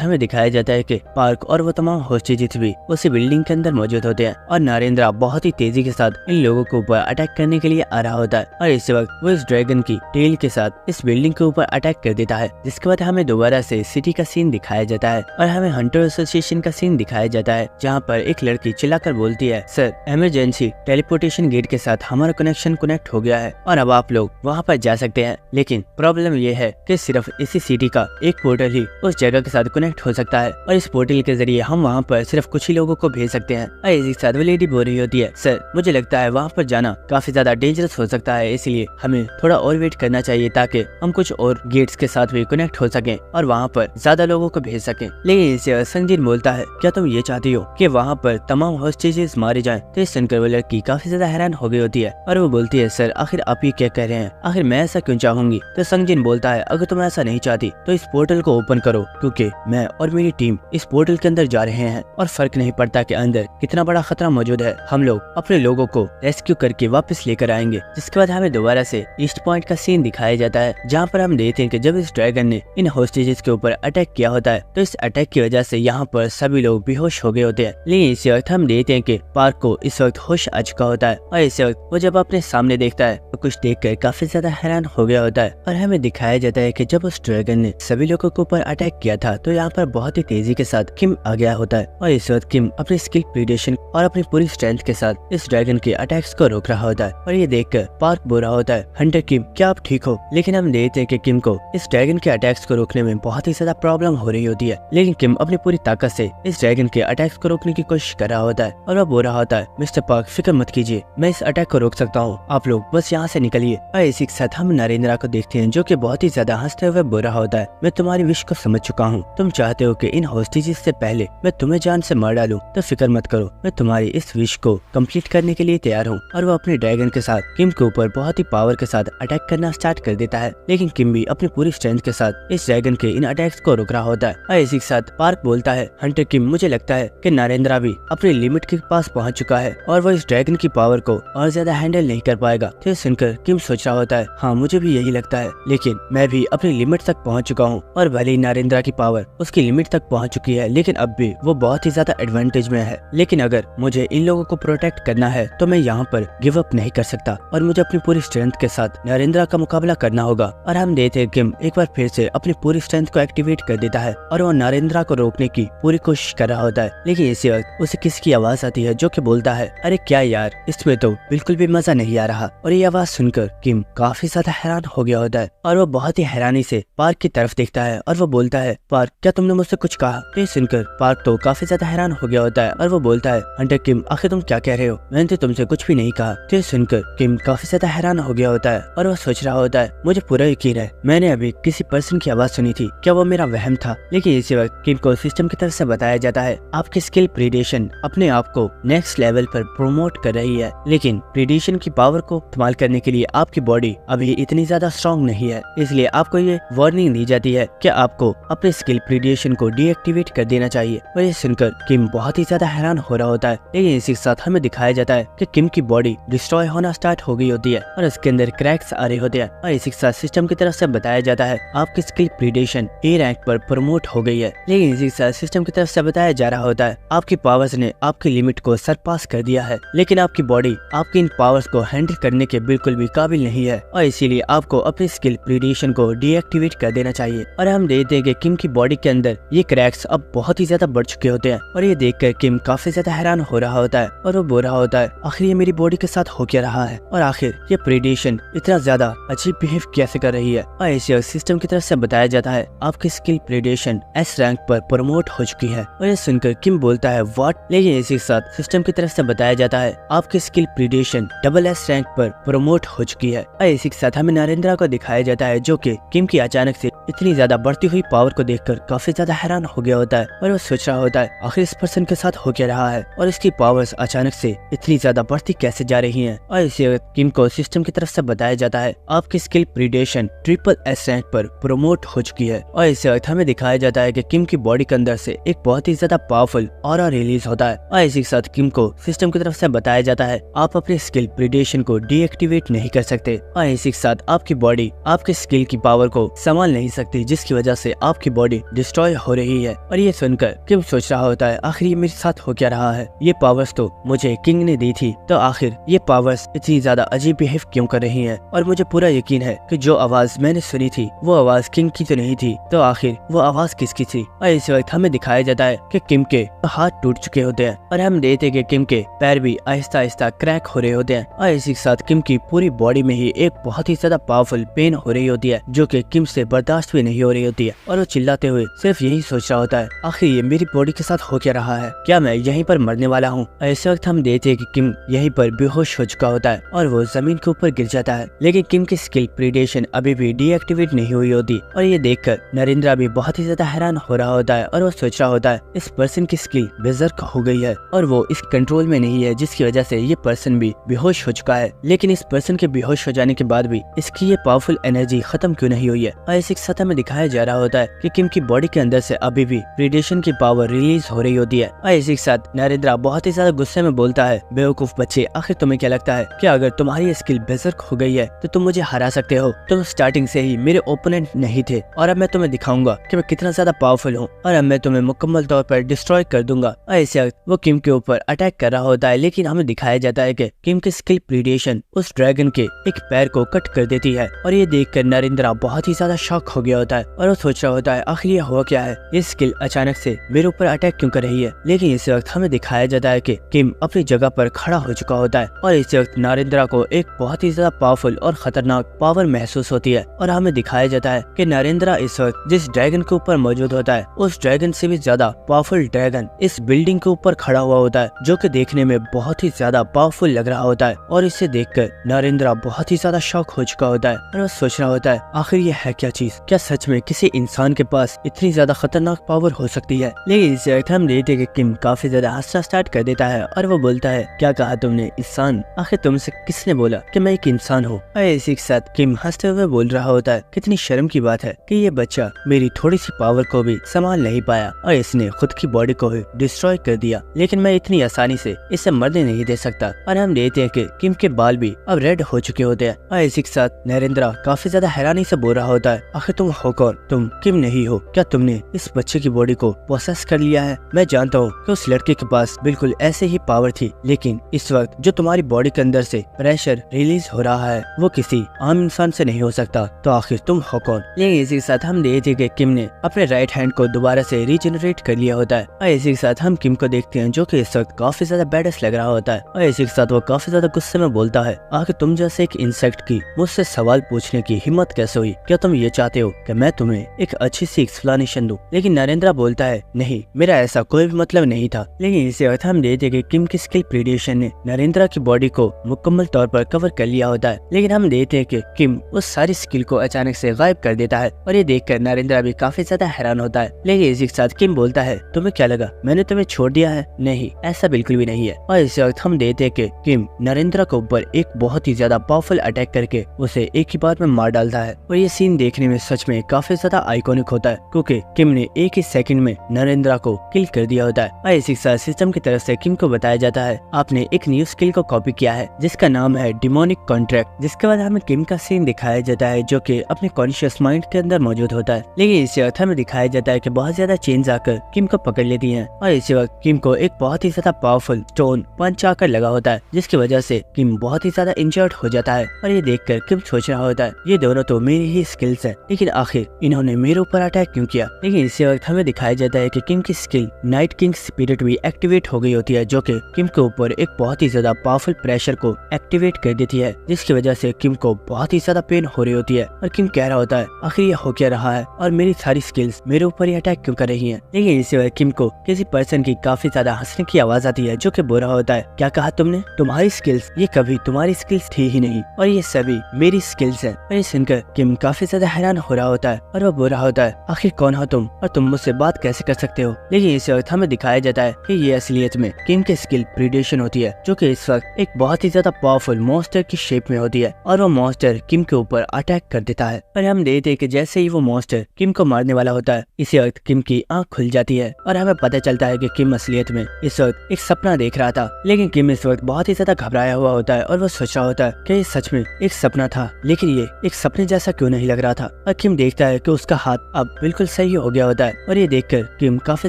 हमें दिखाया जाता है कि पार्क और वो तमाम होस्टेजेस भी उसी बिल्डिंग के अंदर मौजूद होते हैं और नरेंद्र बहुत ही तेजी के साथ इन लोगों के ऊपर अटैक करने के लिए आ रहा होता है। और इसी वक्त वो इस ड्रैगन की टेल के साथ इस बिल्डिंग के ऊपर अटैक कर देता है, जिसके बाद हमें दोबारा से सिटी का सीन दिखाया जाता है और हमें हंटर एसोसिएशन का सीन दिखाया जाता है, जहाँ पर एक लड़की चिल्लाकर बोलती है, सर इमरजेंसी टेलीपोर्टेशन गेट के साथ हमारा कनेक्शन कनेक्ट हो गया है और अब आप लोग वहाँ पर जा सकते हैं। लेकिन प्रॉब्लम ये है कि सिर्फ इसी सिटी का एक पोर्टल ही उस जगह के साथ कनेक्ट हो सकता है और इस पोर्टल के जरिए हम वहाँ पर सिर्फ कुछ ही लोगों को भेज सकते हैं। और इसी के साथ वो लेडी बोल रही होती है, सर मुझे लगता है वहाँ पर जाना काफी ज्यादा डेंजरस हो सकता है, इसलिए हमें थोड़ा और वेट करना चाहिए ताकि हम कुछ और गेट्स के साथ भी कनेक्ट हो सकें और वहाँ पर ज्यादा लोगों को भेज सकें। लेकिन इसे संजीन बोलता है, क्या तुम ये चाहती हो कि वहाँ पर तमाम होस्टेजेस मारे जाएं? तो इस सुनकर वो लड़की काफी ज्यादा हैरान हो गई होती है और वो बोलती है, सर आखिर आप ये क्या कह रहे हैं, आखिर मैं ऐसा क्यों चाहूंगी? तो संजीन बोलता है, अगर तुम ऐसा नहीं चाहती तो इस पोर्टल को ओपन करो, क्योंकि मैं और मेरी टीम इस पोर्टल के अंदर जा रहे हैं और फर्क नहीं पड़ता कि अंदर कितना बड़ा खतरा मौजूद है, हम लोग अपने लोगों को रेस्क्यू करके वापस लेकर आएंगे। जिसके बाद हमें दोबारा से ईस्ट पॉइंट का सीन दिखाया जाता है, जहाँ पर हम देखते हैं कि जब इस ड्रैगन ने इन होस्टेजेस के ऊपर अटैक किया होता है तो इस अटैक की वजह से यहाँ पर सभी लोग बेहोश हो गए होते हैं। लेकिन इसी वक्त हम देखते हैं कि पार्क को इस वक्त होश आ चुका होता है और इस वक्त वो जब अपने सामने देखता है तो कुछ देखकर काफी ज्यादा हैरान हो गया होता है। और हमें दिखाया जाता है कि जब उस ड्रैगन ने सभी लोगों के ऊपर अटैक किया था तो यहाँ पर बहुत ही तेजी के साथ किम आ गया होता है और इस वक्त किम अपनी स्किल प्रीडेशन और अपनी पूरी स्ट्रेंथ के साथ इस ड्रैगन के अटैक्स को रोक रहा होता है। और ये देखकर पार्क बोल रहा होता है, हंटर किम क्या आप ठीक हो? लेकिन हम देखते हैं कि किम को इस ड्रैगन के अटैक्स को रोकने में बहुत ही ज्यादा प्रॉब्लम हो रही होती है, लेकिन किम अपनी पूरी ताकत से इस ड्रैगन के अटैक्स को रोकने की कोशिश कर रहा होता है और वह बोल रहा होता है, मिस्टर पार्क फिक्र मत कीजिए, मैं इस अटैक को रोक सकता हूँ, आप लोग बस यहाँ से निकलिए। और इसी के साथ हम नरेंद्र को देखते हैं जो कि बहुत ही ज्यादा हंसते हुए बोल रहा होता है, मैं तुम्हारी विश को समझ चुका हूँ, तुम चाहते हो कि इन होस्टेजेस से पहले मैं तुम्हें जान से मार डालूं, तो फिक्र मत करो, मैं तुम्हारी इस विश को कंप्लीट करने के लिए तैयार हूँ। और वो अपने ड्रैगन के साथ किम के ऊपर बहुत ही पावर के साथ अटैक करना स्टार्ट कर देता है, लेकिन किम भी अपनी पूरी स्ट्रेंथ के साथ इस ड्रैगन के इन अटैक्स को रोक रहा होता है। और इसी के साथ पार्क बोलता है, हंटर किम मुझे लगता है कि नरेंद्र भी अपनी लिमिट के पास पहुंच चुका है और वो इस ड्रैगन की पावर को और ज्यादा हैंडल नहीं कर पाएगा। तो सुनकर किम सोच रहा होता है, हाँ मुझे भी यही लगता है, लेकिन मैं भी अपनी लिमिट तक पहुंच चुका हूँ और भले ही नरेंद्र की पावर उसकी लिमिट तक पहुंच चुकी है, लेकिन अब भी वो बहुत ही ज्यादा एडवांटेज में है। लेकिन अगर मुझे इन लोगों को प्रोटेक्ट करना है तो मैं यहाँ पर गिव अप नहीं कर सकता और मुझे अपनी पूरी स्ट्रेंथ के साथ नरेंद्र का मुकाबला करना होगा। और हम देखते हैं किम एक बार फिर से अपनी पूरी स्ट्रेंथ को एक्टिवेट कर देता है और वो नरेंद्र को रोकने की पूरी कोशिश कर रहा होता है। लेकिन इसी वक्त उसे किसी की आवाज आती है जो कि बोलता है, अरे क्या यार, इसमें तो बिल्कुल भी मजा नहीं आ रहा। और ये आवाज सुनकर किम काफी ज्यादा हैरान हो गया होता है और वो बहुत ही हैरानी से पार्क की तरफ देखता है और वो बोलता है, पार्क क्या तुमने मुझसे कुछ कहा? तो ये सुनकर पार्क तो काफी ज्यादा हैरान हो गया होता है और वो बोलता है, हंटर किम आखिर तुम क्या कह रहे हो? मैंने तो तुमसे कुछ भी नहीं कहा। तो ये सुनकर किम काफी ज्यादा हैरान हो गया होता है और वो सोच रहा होता है, मुझे पूरा यकीन है मैंने अभी किसी पर्सन की आवाज सुनी थी, क्या वो मेरा वहम था? लेकिन इसी वक्त किम को सिस्टम की तरफ से बताया जाता है, आपकी स्किल प्रीडेशन अपने आप को नेक्स्ट लेवल पर प्रोमोट कर रही है, लेकिन प्रीडेशन की पावर को इस्तेमाल करने के लिए आपकी बॉडी अभी इतनी ज्यादा स्ट्रॉन्ग नहीं है, इसलिए आपको ये वार्निंग दी जाती है कि आपको अपने स्किल प्रीडेशन को डीएक्टिवेट कर देना चाहिए। और ये सुनकर किम बहुत ही ज्यादा हैरान हो रहा होता है। लेकिन इसी के साथ हमें दिखाया जाता है कि किम की बॉडी डिस्ट्रॉय होना स्टार्ट हो गई होती है और उसके अंदर क्रैक्स आ रहे होते हैं। और इसी के साथ सिस्टम की तरफ से बताया जाता है, आपकी स्किल प्रीडेशन ए रैंक पर प्रमोट हो गई है। लेकिन इसी के साथ सिस्टम की तरफ से बताया जा रहा होता है, आपकी पावर्स ने आपकी लिमिट को सरपास कर दिया है, लेकिन आपकी बॉडी आपकी इन पावर्स को हैंडल करने के बिल्कुल भी काबिल नहीं है और इसीलिए आपको अपनी स्किल प्रीडेशन को डीएक्टिवेट कर देना चाहिए। और हम देखते हैं कि किम की बॉडी के अंदर ये क्रैक्स अब बहुत ही ज्यादा बढ़ चुके होते हैं और ये देखकर किम काफी ज्यादा हैरान हो रहा होता है और वो बोल रहा होता है, आखिर ये मेरी बॉडी के साथ हो क्या रहा है और आखिर ये प्रीडेशन इतना ज्यादा अजीब बिहेव कैसे कर रही है। और इसे सिस्टम की तरफ से बताया जाता है, आपकी स्किल प्रीडेशन एस रैंक पर प्रमोट हो चुकी है। और ये सुनकर किम बोलता है, व्हाट? लेकिन इसी के साथ सिस्टम की तरफ से बताया जाता है, आपकी skill predation double S rank पर प्रमोट हो चुकी है। और इसी के साथ हमें नरेंद्र को दिखाया जाता है जो कि किम की अचानक से इतनी ज्यादा बढ़ती हुई पावर को देखकर काफी ज्यादा हैरान हो गया होता है और वो सोच रहा होता है, आखिर इस पर्सन के साथ हो क्या रहा है और इसकी पावर्स अचानक से इतनी ज्यादा बढ़ती कैसे जा रही हैं। और इसी वक्त किम को सिस्टम की तरफ से बताया जाता है, आपकी skill predation triple S rank पर प्रमोट हो चुकी है। और इसी वक्त हमें दिखाया जाता है कि किम की बॉडी के अंदर से एक बहुत ही ज्यादा पावरफुल ऑरा रिलीज होता है। और इसी के साथ किम को सिस्टम की तरफ से बताया जाता है, आप अपनी स्किल प्रीडेशन को डीएक्टिवेट नहीं कर सकते और इसी के साथ आपकी बॉडी आपके स्किल की पावर को संभाल नहीं सकती जिसकी वजह से आपकी बॉडी डिस्ट्रॉय हो रही है। और ये सुनकर किम सोच रहा होता है आखिर ये मेरे साथ हो क्या रहा है, ये पावर्स तो मुझे किंग ने दी थी, तो आखिर ये पावर्स इतनी ज्यादा अजीब बिहेव क्यों कर रही हैं। और मुझे पूरा यकीन है कि जो आवाज मैंने सुनी थी वो आवाज किंग की तो नहीं थी, तो आखिर वो आवाज किसकी थी। और इस वक्त हमें दिखाया जाता है कि किम के हाथ टूट चुके होते हैं और हम देखते हैं कि किम के पैर भी आहिस्ता आहिस्ता क्रैक हो रहे होते हैं। और इसी के साथ किम की पूरी बॉडी में ही एक बहुत ही ज्यादा पावरफुल पेन हो रही होती है जो कि किम से बर्दाश्त भी नहीं हो रही होती है। और वो चिल्लाते हुए सिर्फ यही सोच रहा होता है आखिर ये मेरी बॉडी के साथ हो क्या रहा है, क्या मैं यहीं पर मरने वाला हूँ। इस वक्त हम देखते हैं कि किम यहीं पर बेहोश हो चुका होता है और वो जमीन के ऊपर गिर जाता है। लेकिन किम की स्किल प्रीडेशन अभी भी डीएक्टिवेट नहीं हुई होती। और ये देखकर नरेंद्र भी बहुत ही ज्यादा हैरान हो रहा होता है और वो सोच रहा होता है इस पर्सन की स्किल बेजर्क हो गई है और वो इस कंट्रोल में नहीं है, जिसकी वजह से ये पर्सन भी बेहोश हो चुका है। लेकिन इस पर्सन के बेहोश हो जाने के बाद भी इसकी ये पावरफुल एनर्जी खत्म क्यों नहीं हुई है। और इसी सतह में दिखाया जा रहा होता है कि किम की बॉडी के अंदर से अभी भी प्रीडेशन की पावर रिलीज हो रही होती है। और इसी के साथ नरेंद्र बहुत ही ज्यादा गुस्से में बोलता है बेवकूफ बच्चे, आखिर तुम्हें क्या लगता है कि अगर तुम्हारी स्किल बेजर्क हो गई है तो तुम मुझे हरा सकते हो। तुम स्टार्टिंग से ही मेरे ओपोनेंट नहीं थे और अब मैं तुम्हें दिखाऊंगा कि मैं कितना ज्यादा पावरफुल हूँ और अब मैं तुम्हें मुकम्मल तौर पर डिस्ट्रॉय कर दूंगा। और इस वक्त वो किम के ऊपर अटैक कर रहा होता है, लेकिन हमें दिखाया जाता है कि किम की स्किल प्रीडेशन उस ड्रैगन के एक पैर को कट कर देती है। और ये देखकर नरेंद्र बहुत ही ज्यादा शॉक हो गया होता है और वो सोच रहा होता है आखिर ये हुआ क्या है, ये स्किल अचानक से मेरे ऊपर अटैक क्यों कर रही है। लेकिन इस वक्त हमें दिखाया जाता है कि किम अपनी जगह पर खड़ा हो चुका होता है और इस वक्त नरेंद्र को एक बहुत ही ज्यादा पावरफुल और खतरनाक पावर महसूस होती है। और हमें दिखाया जाता है कि नरेंद्र इस वक्त जिस ड्रैगन के ऊपर मौजूद होता है उस ड्रैगन से भी ज्यादा पावरफुल ड्रैगन इस बिल्डिंग के ऊपर खड़ा हुआ होता है, जो कि देखने में बहुत ही ज्यादा पावरफुल लग रहा होता है। और इसे देखकर नरेंद्र बहुत ही ज्यादा शॉक हो चुका होता है और वो सोच रहा होता है आखिर ये है क्या चीज, क्या सच में किसी इंसान के पास इतनी ज्यादा खतरनाक पावर हो सकती है। लेकिन इस वक्त हम देखते हैं कि किम काफी ज्यादा हंसना स्टार्ट कर देता है और वो बोलता है क्या कहा तुमने इंसान, आखिर तुमसे किसने बोला कि मैं एक इंसान हूँ। और इसी के साथ किम हंसते हुए बोल रहा होता है कितनी शर्म की बात है कि ये बच्चा मेरी थोड़ी सी पावर को भी संभाल नहीं पाया और इसने खुद की बॉडी को ही डिस्ट्रॉय कर दिया, लेकिन मैं इतनी आसानी से इसे मरने नहीं दे सकता। और हम देखते हैं कि किम के बाल भी अब रेड हो चुके होते हैं। और इसी के साथ नरेंद्र काफी ज्यादा हैरानी से बोल रहा होता है आखिर तुम हो कौन, तुम किम नहीं हो, क्या तुमने इस बच्चे की बॉडी को प्रोसेस कर लिया है। मैं जानता हूँ कि उस लड़के के पास बिल्कुल ऐसे ही पावर थी, लेकिन इस वक्त जो तुम्हारी बॉडी के अंदर से प्रेशर रिलीज हो रहा है वो किसी आम इंसान से नहीं हो सकता, तो आखिर तुम हो कौन। लेकिन इसी के साथ हम देखते हैं कि किम ने अपने राइट हैंड को दोबारा से रीजनरेट कर लिया होता है। और इसी के साथ हम किम को देखते हैं जो कि इस वक्त काफी ज्यादा बैडस लग रहा होता है। और इसी के साथ वो काफी ज्यादा गुस्से में बोलता है आखिर तुम जैसे एक इंसेक्ट की मुझसे सवाल पूछने की हिम्मत कैसे हुई, क्या तुम ये चाहते हो कि मैं तुम्हें एक अच्छी सी एक्सप्लेनेशन दूं। लेकिन नरेंद्र बोलता है नहीं, मेरा ऐसा कोई भी मतलब नहीं था। लेकिन इसी वक्त हम देखते हैं कि किम की स्किल प्रीडेशन ने नरेंद्र की बॉडी को मुकम्मल तौर पर कवर कर लिया होता है। लेकिन हम देखते हैं कि किम उस सारी स्किल को अचानक से गायब कर देता है और ये देखकर नरेंद्र भी काफी ज्यादा हैरान होता है। लेकिन इसी के साथ किम बोलता है तुम्हें क्या लगा मैंने तुम्हें छोड़ दिया है, नहीं ऐसा बिल्कुल भी नहीं है। और इस वक्त हम देखते हैं कि किम नरेंद्र के ऊपर एक बहुत ही ज्यादा पावरफुल अटैक करके उसे एक ही बार में मार डालता है। और ये सीन देखने में सच में काफी ज्यादा आइकॉनिक होता है क्योंकि किम ने एक ही सेकंड में नरेंद्र को किल कर दिया होता है। और इसी के साथ सिस्टम की तरफ से किम को बताया जाता है आपने एक न्यू स्किल को कॉपी किया है जिसका नाम है डिमोनिक कॉन्ट्रैक्ट। जिसके बाद हमें किम का सीन दिखाया जाता है जो कि अपने कॉन्शियस माइंड के अंदर मौजूद होता है। लेकिन इसी वक्त हमें दिखाया जाता है कि बहुत ज्यादा चेंज आकर किम को पकड़ लेती हैं और इसी वक्त किम को एक बहुत ही ज्यादा पावरफुल स्टोन पंच आकर लगा होता है, जिसकी वजह से किम बहुत ही ज्यादा इंजर्ड हो जाता है। और ये देखकर किम सोच रहा होता है ये दोनों तो मेरी ही स्किल्स हैं, लेकिन आखिर इन्होंने मेरे ऊपर अटैक क्यों किया। लेकिन इसी वक्त हमें दिखाया जाता है कि किम की स्किल नाइट किंग स्पिरिट भी एक्टिवेट हो गई होती है, जो कि किम के ऊपर एक बहुत ही ज्यादा पावरफुल प्रेशर को एक्टिवेट कर देती है, जिसकी वजह से किम को बहुत ही ज्यादा पेन हो रही होती है। और किम कह रहा होता है आखिर ये हो क्या रहा है और मेरी सारी स्किल्स मेरे ऊपर ही अटैक क्यों कर रही हैं। लेकिन इसी वक्त किम को किसी पर्सन की काफी ज्यादा हंसने की आवाज आती है जो कि बोल रहा होता है क्या कहा तुमने, तुम्हारी स्किल्स, ये कभी तुम्हारी स्किल्स थी ही नहीं और ये सभी मेरी स्किल्स हैं। और ये सुनकर किम काफी ज्यादा हैरान हो रहा होता है और वो बोल रहा होता है आखिर कौन हो तुम और तुम मुझसे बात कैसे कर सकते हो। लेकिन इस वक्त हमें दिखाया जाता है कि ये असलियत में किम की स्किल प्रीडेशन होती है, जो कि इस वक्त एक बहुत ही ज्यादा पावरफुल मॉन्स्टर की शेप में होती है और वो मॉन्स्टर किम के ऊपर अटैक कर देता है। और हम देखते हैं कि जैसे ही वो मॉन्स्टर किम को मारने वाला होता है इसी वक्त किम की आंख खुल जाती है और हमें पता चलता है कि किम असलियत में इस वक्त एक सपना देख रहा था। लेकिन किम इस वक्त बहुत ही ज्यादा घबराया हुआ होता है और वो सोच रहा होता है कि ये सच में एक सपना था, लेकिन ये एक सपने जैसा क्यों नहीं लग रहा था। और किम देखता है कि उसका हाथ अब बिल्कुल सही हो गया होता है और ये देखकर किम काफी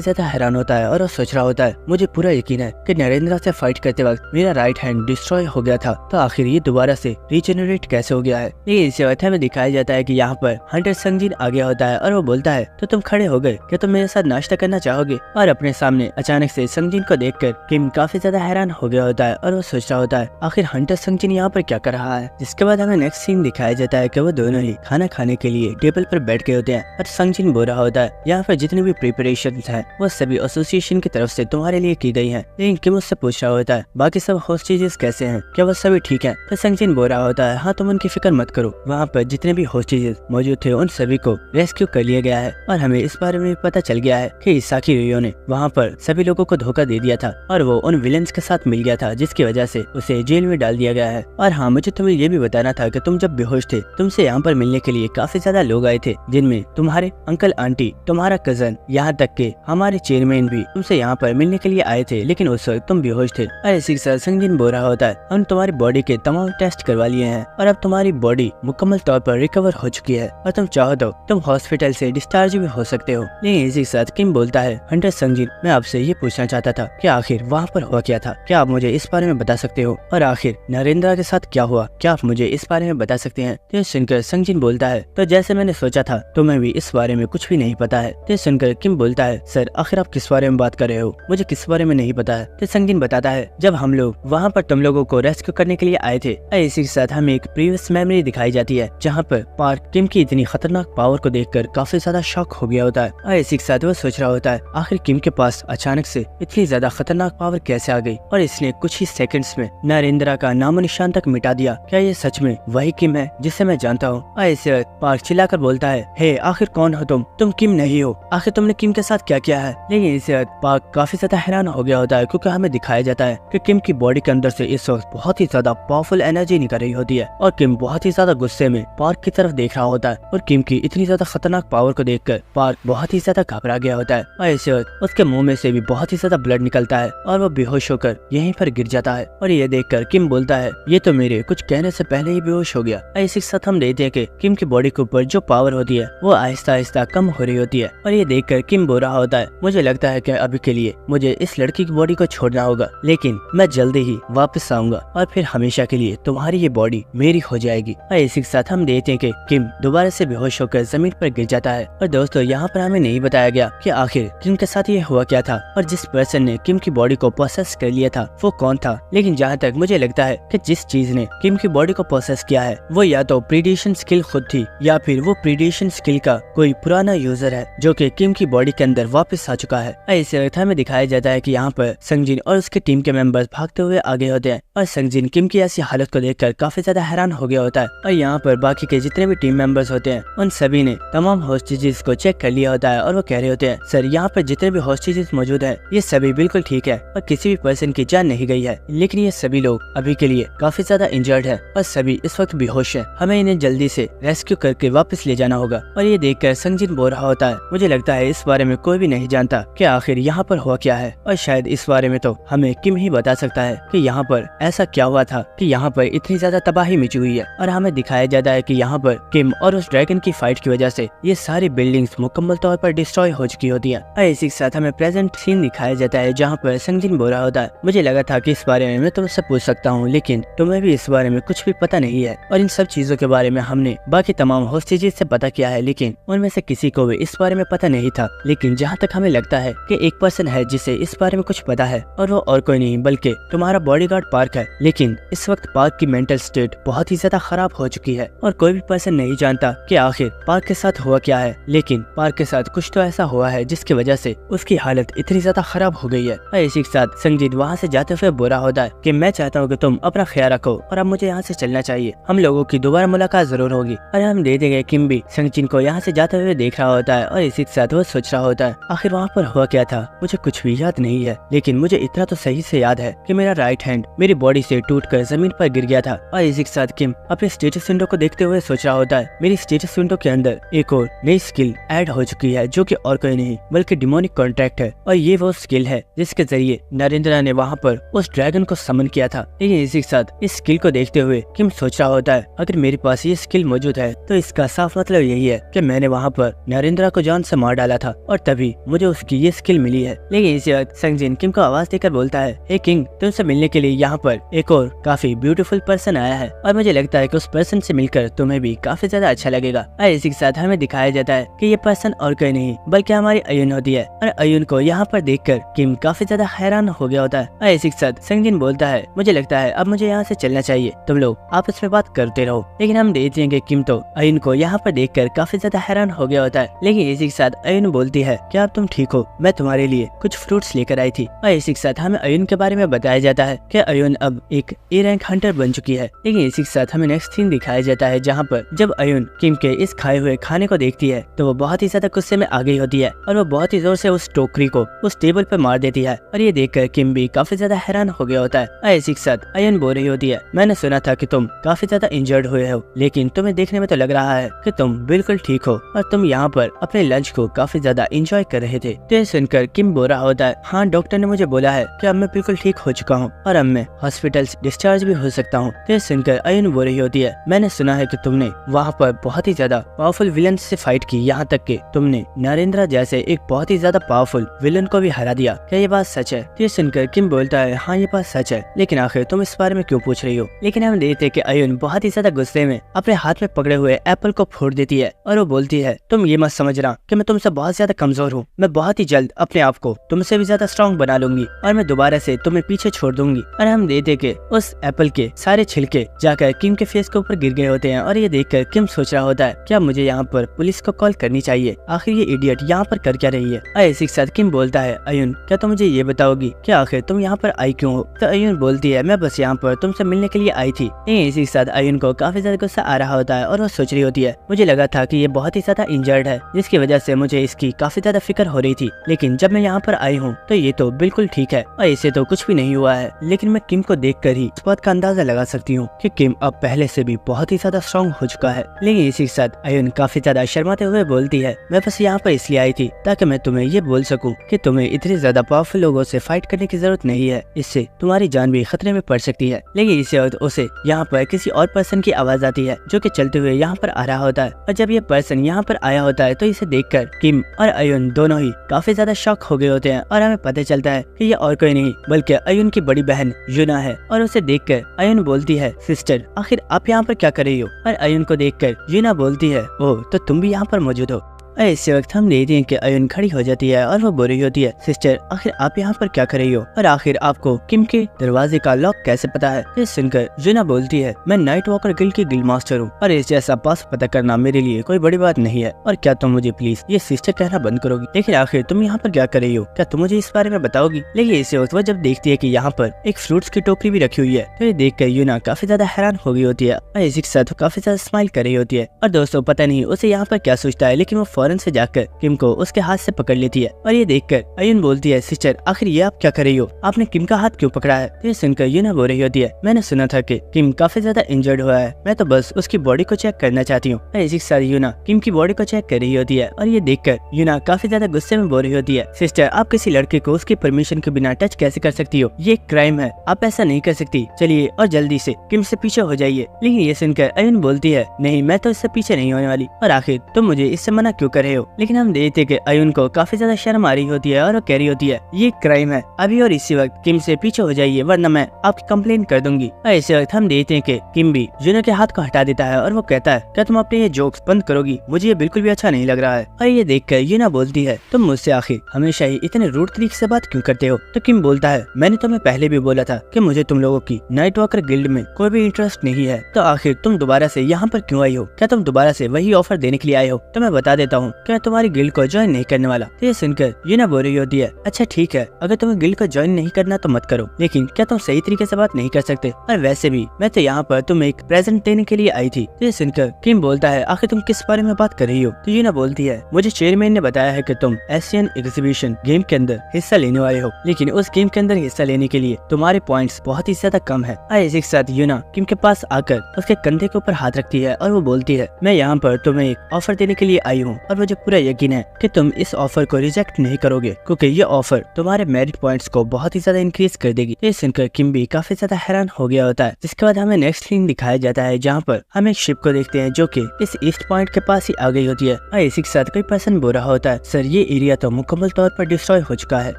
ज्यादा हैरान होता है और वो सोच रहा होता है मुझे पूरा यकीन है कि नरेंद्र से फाइट करते वक्त मेरा राइट हैंड डिस्ट्रॉय हो गया था, तो आखिर ये दोबारा से रीजनरेट कैसे हो गया है। लेकिन इस अवस्था में दिखाया जाता है कि यहाँ पर हंटर संगजिन आ गया होता है और वो बोलता है तो तुम खड़े हो गए, क्या तुम मेरे साथ नाश्ता करना चाहोगे। और अपने सामने अचानक से संगजिन को देखकर किम काफी ज्यादा हैरान हो गया होता है और वो सोच रहा होता है आखिर हंटर संगजिन यहाँ पर क्या कर रहा है। जिसके बाद हमें नेक्स्ट सीन दिखाया जाता है कि वो दोनों ही खाना खाने के लिए टेबल पर बैठ गए होते हैं और संगजिन बोल रहा होता है यहाँ पर जितनी भी प्रिपरेशन है वो सभी एसोसिएशन की तरफ से तुम्हारे लिए की गई है। लेकिन किम उससे पूछ रहा होता है बाकी सब होस्टेजेस कैसे हैं, क्या वो सभी ठीक है। तो संगजिन बोल रहा होता है हाँ तुम उनकी फिक्र मत करो, वहाँ पर जितने भी होस्टेजेस मौजूद थे उन सभी को रेस्क्यू कर लिया गया है और हमें इस बारे में पता चल गया है कि इसाकी रियो ने वहाँ पर सभी लोगों को धोखा दे दिया था और वो उन विलेंस के साथ मिल गया था जिसकी वजह से उसे जेल में डाल दिया गया है। और हाँ मुझे तुम्हें ये भी बताना था कि तुम जब बेहोश थे तुमसे यहाँ पर मिलने के लिए काफी ज्यादा लोग आए थे, जिनमें तुम्हारे अंकल आंटी, तुम्हारा कजन, यहाँ तक के हमारे चेयरमैन भी तुमसे यहाँ पर मिलने के लिए आए थे, लेकिन उस वक्त तुम बेहोश थे। और इसी के साथ संगजिन बोल रहा होता है हम तुम्हारी बॉडी के तमाम टेस्ट करवा लिए हैं और अब तुम्हारी बॉडी मुकम्मल तौर पर रिकवर हो चुकी है और तुम चाहो तो तुम हॉस्पिटल से डिस्चार्ज भी हो सकते हो। लेकिन इसी के साथ किम बोलता है हंटर संगजिन मैं आपसे ये पूछना चाहता था कि आखिर वहाँ पर हुआ क्या था, क्या आप मुझे इस बारे में बता सकते हो, और आखिर नरेंद्र के साथ क्या हुआ, क्या आप मुझे इस बारे में बता सकते हैं। तो सुनकर संगजिन बोलता है तो जैसे मैंने सोचा था तुम्हें भी इस बारे में कुछ भी नहीं पता है। तो सुनकर किम बोलता है सर आखिर आप किस बारे में बात कर रहे हो, मुझे किस बारे में नहीं पता है। तो संगजिन बताता है जब हम लोग वहाँ पर तुम लोगों को रेस्क्यू करने के लिए आए थे। इसी के साथ हमें एक प्रीवियस मेमोरी दिखाई जाती है जहाँ पर पार्क किम की इतनी खतरनाक पावर को देखकर काफी ज्यादा शॉक हो गया होता है और इसी के साथ वो सोच रहा होता है आखिर किम के पास अचानक से इतनी ज्यादा खतरनाक पावर कैसे आ गई और इसने कुछ ही सेकंड्स में नरेंद्र का नामो निशान तक मिटा दिया। क्या ये सच में वही किम है जिसे मैं जानता हूँ। और इसे पार्क चिल्लाकर बोलता है हे आखिर कौन हो तुम किम नहीं हो, आखिर तुमने किम के साथ क्या किया है। लेकिन इसे पार्क काफी ज्यादा हैरान हो गया होता है क्योंकि हमें दिखाया जाता है कि किम की बॉडी के अंदर से इस वक्त बहुत ही ज्यादा पावरफुल एनर्जी निकल रही होती है और किम बहुत ही ज्यादा गुस्से में पार्क की तरफ देख रहा होता है और किम की इतनी ज्यादा खतरनाक पावर को देखकर पार्क बहुत ही ज्यादा घबरा गया होता है और इस वक्त उसके मुंह में से भी बहुत ही ज्यादा ब्लड निकलता है और वो बेहोश होकर यहीं पर गिर जाता है। और ये देखकर किम बोलता है ये तो मेरे कुछ कहने से पहले ही बेहोश हो गया। इसी के साथ हम देखते हैं कि किम की बॉडी के ऊपर जो पावर होती है वो आहिस्ता आहिस्ता कम हो रही होती है और ये देखकर किम बोल रहा होता है मुझे लगता है कि अभी के लिए मुझे इस लड़की की बॉडी को छोड़ना होगा, लेकिन मैं जल्दी ही वापस आऊंगा और फिर हमेशा के लिए तुम्हारी ये बॉडी मेरी हो जाएगी। और इसी के साथ हम देखते हैं कि किम दोबारा से बेहोश होकर जमीन पर गिर जाता है। और दोस्तों यहाँ पर हमें नहीं बताया गया कि आखिर किम के साथ ये हुआ क्या था और जिस पर्सन ने किम की बॉडी को प्रोसेस कर लिया था वो कौन था। लेकिन जहाँ तक मुझे लगता है कि जिस चीज ने किम की बॉडी को प्रोसेस किया है वो या तो प्रीडेशन स्किल खुद थी या फिर वो प्रीडेशन स्किल का कोई पुराना यूजर है जो कि किम की बॉडी के अंदर वापस आ चुका है। इस अवस्था में दिखाया जाता है कि यहाँ पर संगजिन और उसके टीम के मेंबर्स भागते हुए आगे होते हैं और संगजिन किम की ऐसी हालत को देखकर काफी ज्यादा हैरान हो गया होता है। और यहाँ पर बाकी के जितने भी टीम मेंबर्स होते हैं उन सभी ने तमाम होस्टेजेस को चेक कर लिया होता है और वो कह रहे होते हैं सर यहाँ पर जितने भी होस्टेजेस मौजूद हैं ये सभी बिल्कुल ठीक है और किसी भी पर्सन की जान नहीं गई है, लेकिन ये सभी लोग अभी के लिए काफी ज्यादा इंजर्ड है और सभी इस वक्त बेहोश है। हमें इन्हें जल्दी से रेस्क्यू करके वापस ले जाना होगा। और ये देखकर संगजिन बोल रहा होता है मुझे लगता है इस बारे में कोई भी नहीं जानता कि आखिर यहाँ पर हुआ क्या है और शायद इस बारे में तो हमें किम ही बता सकता है कि यहाँ पर ऐसा क्या हुआ था कि यहाँ पर इतनी ज्यादा तबाही मची हुई है। और हमें दिखाया जाता है कि यहाँ पर किम और उस ड्रैगन की फाइट की वजह से ये सारी बिल्डिंग्स मुकम्मल तौर पर डिस्ट्रॉय हो चुकी होती है। और इसी के साथ हमें प्रेजेंट सीन दिखाया जाता है जहाँ पर संगजिन बोल रहा होता है मुझे लगा था कि इस बारे में मैं तुमसे पूछ सकता हूँ, लेकिन तुम्हें भी इस बारे में कुछ भी पता नहीं है। और इन सब चीजों के बारे में हमने बाकी तमाम होस्टेजेस से पता किया है, लेकिन उनमें से किसी को भी इस बारे में पता नहीं था। लेकिन जहाँ तक हमें लगता है कि एक पर्सन है जिसे इस बारे में कुछ पता है और वो और कोई नहीं बल्कि तुम्हारा बॉडीगार्ड पार्क है। लेकिन इस वक्त पार्क की मेंटल स्टेट बहुत ही ज्यादा खराब हो चुकी है और कोई भी पर्सन नहीं जानता कि आखिर पार्क के साथ हुआ क्या है। लेकिन पार्क के साथ कुछ तो ऐसा हुआ है जिसकी वजह से उसकी हालत इतनी ज्यादा खराब हो गई है। और इसी के साथ संगजीत वहाँ से जाते हुए बुरा होता है कि मैं चाहता हूँ कि तुम अपना ख्याल रखो और अब मुझे यहाँ से चलना चाहिए, हम लोगों की दोबारा मुलाकात जरूर होगी। और हम दे देंगे किम भी संगजिन को यहाँ से जाते हुए देख रहा होता है और इसी के साथ वो सोच रहा होता है आखिर वहाँ पर हुआ क्या था, मुझे कुछ भी याद नहीं है। लेकिन मुझे इतना तो सही से याद है कि मेरा राइट हैंड मेरी बॉडी से टूटकर जमीन पर गिर गया था। और इसी के साथ किम अपने स्टेटस विंडो को देखते हुए सोच रहा होता है मेरी स्टेटस विंडो के अंदर एक और नई स्किल ऐड हो चुकी है जो कि और कोई नहीं बल्कि डिमोनिक कॉन्ट्रैक्ट है। और ये वो स्किल है जिसके जरिए नरेंद्र ने वहाँ पर उस ड्रैगन को समन किया था। लेकिन इसी के साथ इस स्किल को देखते हुए किम सोच रहा होता है अगर मेरे पास ये स्किल मौजूद है तो इसका साफ साफ मतलब यही है कि मैंने वहाँ पर नरेंद्र को जान से मार डाला था और तभी मुझे उसकी ये स्किल मिली है। लेकिन इसी वक्त संगजिन किम को आवाज देकर बोलता है, हे किंग, तुमसे मिलने के लिए यहाँ पर एक और काफी ब्यूटीफुल पर्सन आया है और मुझे लगता है कि उस पर्सन से मिलकर तुम्हें भी काफी ज्यादा अच्छा लगेगा। और इसी के साथ हमें दिखाया जाता है कि ये पर्सन और कोई नहीं बल्कि हमारी अयुन होती है और अयुन को यहाँ पर देखकर किम काफी ज्यादा हैरान हो गया होता है। और इसी के साथ संगजिन बोलता है, मुझे लगता है अब मुझे यहाँ से चलना चाहिए, तुम लोग आपस में बात करते रहो। लेकिन हम देखते हैं कि किम तो अयुन को यहाँ पर देखकर काफी ज्यादा हैरान हो गया होता है। लेकिन इसी के साथ अयुन बोलती है, क्या अब तुम ठीक हो? मैं तुम्हारे लिए कुछ फ्रूट्स लेकर आई थी। और इसी के साथ हमें अयुन के बारे में बताया जाता है कि अयुन अब एक ए रैंक हंटर बन चुकी है। लेकिन इसी के साथ हमें नेक्स्ट सीन दिखाया जाता है जहाँ पर जब अयुन किम के इस खाए हुए खाने को देखती है तो वो बहुत ही ज्यादा गुस्से में आ गई होती है और वो बहुत ही जोर से उस टोकरी को उस टेबल पर मार देती है। और ये देखकर किम भी काफी ज्यादा हैरान हो गया होता है। और इसी के साथ अयुन बोल रही होती है, मैंने सुना था कि तुम काफी ज्यादा इंजर्ड हुए हो, लेकिन तुम्हें देखने में तो लग रहा है कि तुम बिल्कुल ठीक हो और तुम यहाँ पर अपने लंच को काफी ज्यादा एंजॉय कर रहे थे। तो ये सुनकर किम बोल रहा होता है, हाँ डॉक्टर ने मुझे बोला है कि अब मैं बिल्कुल ठीक हो चुका हूँ और अब मैं हॉस्पिटल से डिस्चार्ज भी हो सकता हूँ। तो ये सुनकर अयुन बोल रही होती है, मैंने सुना है कि तुमने वहाँ पर बहुत ही ज्यादा पावरफुल विलन से फाइट की, यहाँ तक कि तुमने नरेंद्र जैसे एक बहुत ही ज्यादा पावरफुल विलन को भी हरा दिया, क्या ये बात सच है? तो ये सुनकर किम बोलता है, हाँ ये बात सच है, लेकिन आखिर तुम इस बारे में क्यों पूछ रही हो? लेकिन हम देखते हैं कि अयुन बहुत ही ज्यादा गुस्से में अपने हाथ में पकड़े हुए एप्पल को फोड़ देती है और वो बोलती है, तुम ये मत समझना कि मैं तुमसे बहुत ज्यादा कमजोर हूँ, मैं बहुत ही जल्द अपने आप को तुमसे भी ज्यादा स्ट्रॉन्ग बना लूंगी और मैं दोबारा से तुम्हें पीछे छोड़ दूंगी। और हम देखते कि उस एप्पल के सारे छिलके जाकर किम के फेस के ऊपर गिर गए होते हैं और ये देखकर किम सोच रहा होता है, क्या मुझे यहाँ पर पुलिस को कॉल करनी चाहिए? आखिर ये इडियट यहाँ पर कर क्या रही है? और इसी के साथ किम बोलता है, अयुन क्या तुम मुझे ये बताओगी कि आखिर तुम यहाँ पर आई क्यों हो? तो अयुन बोलती है, मैं बस यहाँ पर तुमसे मिलने के लिए आई थी। इसी के साथ अयुन को काफी ज्यादा गुस्सा आ रहा होता है और वो सोच रही होती है, मुझे लगा था कि ये बहुत ही ज्यादा इंजर्ड है जिसकी वजह से मुझे इसकी काफी ज्यादा फिक्र हो रही थी, लेकिन जब मैं यहाँ पर आई हूँ तो ये तो बिल्कुल ठीक है और इसे तो कुछ भी नहीं हुआ है। लेकिन मैं किम को देखकर ही इस बात का अंदाजा लगा सकती हूँ कि किम अब पहले से भी बहुत ही ज्यादा स्ट्रॉन्ग हो चुका है। लेकिन इसी के साथ अयुन काफी ज्यादा शर्माते हुए बोलती है, मैं बस यहाँ पर इसलिए आई थी ताकि मैं तुम्हें ये बोल सकूं कि तुम्हें इतने ज्यादा पावरफुल लोगों से फाइट करने की जरूरत नहीं है, इससे तुम्हारी जान भी खतरे में पड़ सकती है। लेकिन इसी वक्त उसे यहाँ पर किसी और पर्सन की आवाज आती है जो कि चलते हुए यहाँ पर आ रहा होता है और जब ये पर्सन यहाँ पर आया होता है तो इसे देखकर किम और अयुन दोनों ही काफी ज्यादा शॉक हो गए होते हैं और हमें पता चलता है कि ये और कोई नहीं बल्कि अयुन की बड़ी बहन यूना है। और उसे देखकर अयुन बोलती है, सिस्टर आखिर आप यहाँ पर क्या कर रही हो? और अयुन को देखकर यूना बोलती है, ओह तो तुम भी यहाँ पर मौजूद हो। इस वक्त हम देखते हैं कि अयुन खड़ी हो जाती है और वो बोल रही होती है, सिस्टर आखिर आप यहाँ पर क्या कर रही हो और आखिर आपको किम के दरवाजे का लॉक कैसे पता है? ये सुनकर यूना बोलती है, मैं नाइट वॉकर गिल्ड की गिल्ड मास्टर हूँ और इस जैसा पास पता करना मेरे लिए कोई बड़ी बात नहीं है और क्या तुम मुझे प्लीज ये सिस्टर कहना बंद करोगी? लेकिन आखिर तुम यहाँ पर क्या कर रही हो, क्या तुम मुझे इस बारे में बताओगी? लेकिन इस वक्त वो जब देखती है कि यहाँ पर एक फ्रूट्स की टोकरी भी रखी हुई है तो ये देख कर यूना काफी ज्यादा हैरान हो गई होती है और इसी के साथ काफी ज्यादा स्माइल कर रही होती है। और दोस्तों पता नहीं उसे यहाँ पर क्या सोचता है, लेकिन वो फौरन से जाकर किम को उसके हाथ से पकड़ लेती है और ये देखकर अयुन बोलती है, सिस्टर आखिर ये आप क्या कर रही हो, आपने किम का हाथ क्यों पकड़ा है? तो ये सुनकर यूना बोल रही होती है, मैंने सुना था कि किम काफी ज्यादा इंजर्ड हुआ है, मैं तो बस उसकी बॉडी को चेक करना चाहती हूँ। इसी के साथ यूना किम की बॉडी को चेक कर रही होती है और ये देखकर यूना काफी ज्यादा गुस्से में बोल रही होती है, सिस्टर आप किसी लड़के को उसकी परमिशन के बिना टच कैसे कर सकती हो? ये क्राइम है, आप ऐसा नहीं कर सकती, चलिए और जल्दी से किम से पीछे हो जाइए। लेकिन ये सुनकर अयुन बोलती है, नहीं मैं तो इससे पीछे नहीं होने वाली और आखिर तुम मुझे इससे मना क्यों कर रहे हो? लेकिन हम देखते कि अयुन को काफी ज्यादा शर्म आ रही होती है और वो कह रही होती है, ये क्राइम है, अभी और इसी वक्त किम से पीछे हो जाइए वरना मैं आपकी कंप्लेन कर दूंगी। और इसी वक्त हम देखते हैं कि किम भी यूना के हाथ को हटा देता है और वो कहता है, क्या तुम अपने ये जोक्स बंद करोगी? मुझे ये बिल्कुल भी अच्छा नहीं लग रहा है। और ये देखकर यूना बोलती है, तुम मुझसे आखिर हमेशा ही इतने रूड तरीके से बात क्यों करते हो? तो किम बोलता है, मैंने तुम्हें पहले भी बोला था कि मुझे तुम लोगों की नाइट वॉकर गिल्ड में कोई भी इंटरेस्ट नहीं है, तो आखिर तुम दोबारा से यहाँ पर क्यों आई हो? क्या तुम दोबारा से वही ऑफर देने के लिए आए हो? तो मैं बता देता हूँ कि मैं तुम्हारी गिल्ड को ज्वाइन नहीं करने वाला। तो ये सुनकर यूना बोल रही होती है, अच्छा ठीक है, अगर तुम्हें गिल्ड को ज्वाइन नहीं करना तो मत करो, लेकिन क्या तुम सही तरीके से बात नहीं कर सकते? और वैसे भी मैं तो यहाँ पर तुम्हें एक प्रेजेंट देने के लिए आई थी। तो ये सुनकर किम बोलता है, आखिर तुम किस बारे में बात कर रही हो? तो यूना बोलती है, मुझे चेयरमैन ने बताया है कि तुम एशियन एग्जीबिशन गेम के अंदर हिस्सा लेने वाले हो, लेकिन उस गेम के अंदर हिस्सा लेने के लिए तुम्हारे पॉइंट्स बहुत ही ज्यादा कम है। इसी के साथ यूना किम के पास आकर उसके कंधे के ऊपर हाथ रखती है और वो बोलती है, मैं यहाँ पर तुम्हें एक ऑफर देने के लिए आई हूँ और मुझे पूरा यकीन है कि तुम इस ऑफर को रिजेक्ट नहीं करोगे, क्योंकि ये ऑफर तुम्हारे मेरिट पॉइंट्स को बहुत ही ज्यादा इंक्रीज कर देगी। ये सुनकर किम भी काफी ज्यादा हैरान हो गया होता है। जिसके बाद हमें नेक्स्ट सीन दिखाया जाता है जहाँ पर हम एक शिप को देखते हैं जो कि इस ईस्ट पॉइंट के पास ही आ गई होती है और इसी के साथ कोई पर्सन बोल रहा होता है, सर ये एरिया तो मुकम्मल तौर पर डिस्ट्रॉय हो चुका है